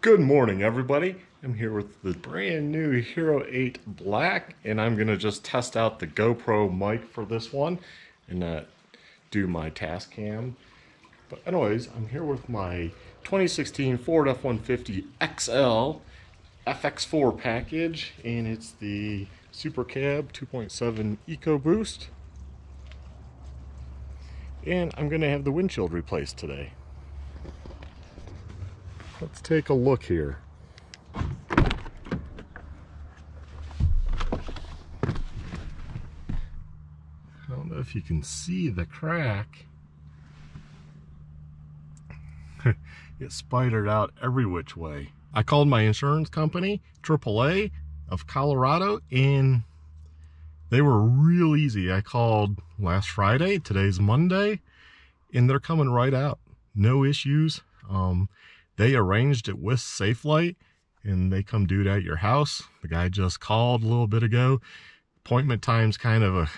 Good morning, everybody. I'm here with the brand new Hero 8 Black, and I'm gonna just test out the GoPro mic for this one and do my task cam. But anyways, I'm here with my 2016 Ford F150 XL FX4 package, and it's the Super Cab 2.7 EcoBoost. And I'm gonna have the windshield replaced today. Let's take a look here. I don't know if you can see the crack. It spidered out every which way. I called my insurance company, AAA of Colorado, and they were real easy. I called last Friday, today's Monday, and they're coming right out. No issues. They arranged it with Safelite, and they come do it at your house. The guy just called a little bit ago. Appointment time's kind of a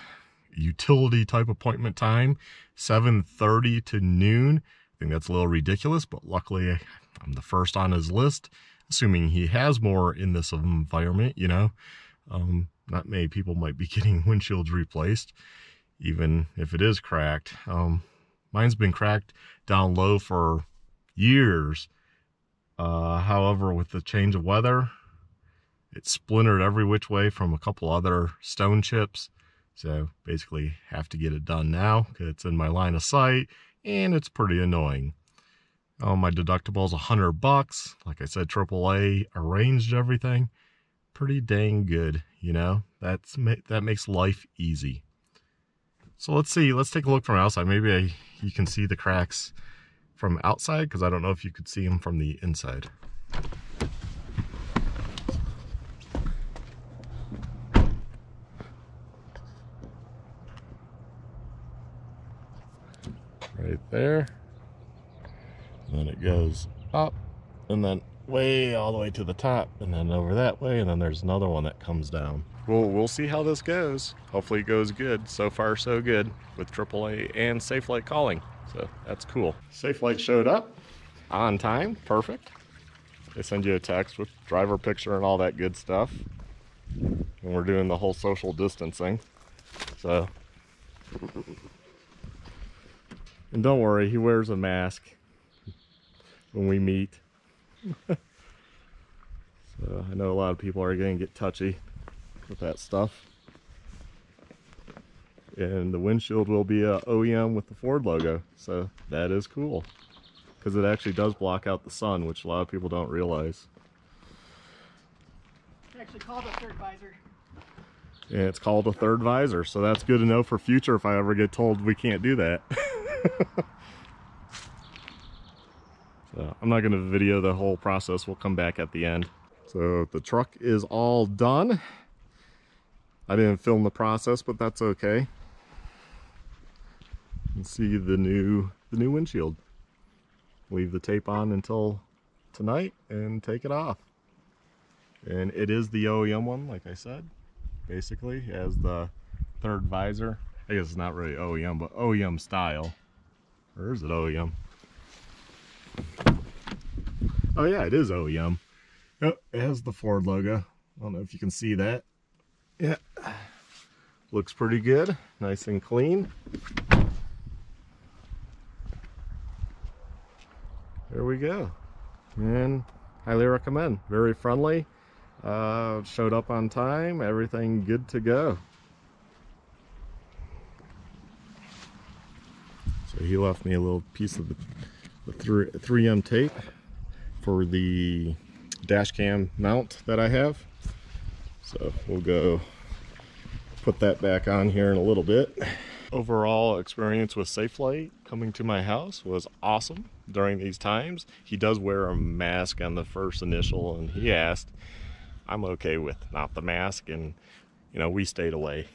utility type appointment time, 7:30 to noon. I think that's a little ridiculous, but luckily I'm the first on his list, assuming he has more in this environment, you know. Not many people might be getting windshields replaced, even if it is cracked. Mine's been cracked down low for years. However, with the change of weather, it splintered every which way from a couple other stone chips. So basically have to get it done now because it's in my line of sight and it's pretty annoying. My deductible is $100. Like I said, AAA arranged everything. Pretty dang good, you know. That makes life easy. So let's see. Let's take a look from outside. Maybe you can see the cracks from outside, because I don't know if you could see them from the inside. Right there. And then it goes up, and then way all the way to the top, and then over that way, and then there's another one that comes down. We'll see how this goes. Hopefully it goes good. So far so good with AAA and Safelite calling. So that's cool. Safelite showed up on time, perfect. They send you a text with driver picture and all that good stuff. And we're doing the whole social distancing. So, and don't worry, he wears a mask when we meet. So I know a lot of people are going to get touchy with that stuff. And the windshield will be a OEM with the Ford logo, so that is cool, because it actually does block out the sun, which a lot of people don't realize. It's actually called a third visor. Yeah, it's called a third visor, so that's good to know for future if I ever get told we can't do that. So I'm not going to video the whole process. We'll come back at the end. So the truck is all done. I didn't film the process, but that's okay. You can see the new windshield. Leave the tape on until tonight and take it off. And it is the OEM one, like I said. Basically, it has the third visor. I guess it's not really OEM, but OEM style. Or is it OEM? Oh yeah, it is OEM. Yep, it has the Ford logo. I don't know if you can see that. Yeah, looks pretty good, nice and clean. There we go, and highly recommend. Very friendly, showed up on time, everything good to go. So he left me a little piece of the 3M tape for the dash cam mount that I have. So we'll go put that back on here in a little bit. Overall experience with Safelite coming to my house was awesome during these times. He does wear a mask on the first initial, and he asked. I'm okay with not the mask, and you know, we stayed away.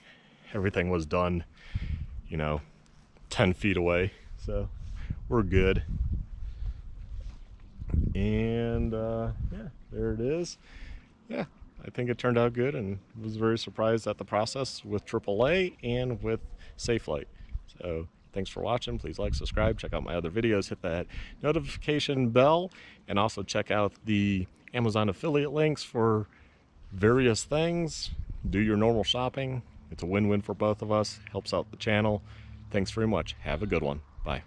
Everything was done, you know, 10 feet away, so we're good. And yeah, there it is. Yeah, I think it turned out good, and was very surprised at the process with AAA and with Safelite. So Thanks for watching. Please like, subscribe, check out my other videos, hit that notification bell, and also check out the Amazon affiliate links for various things. Do your normal shopping. It's a win-win for both of us. Helps out the channel. Thanks very much. Have a good one. Bye.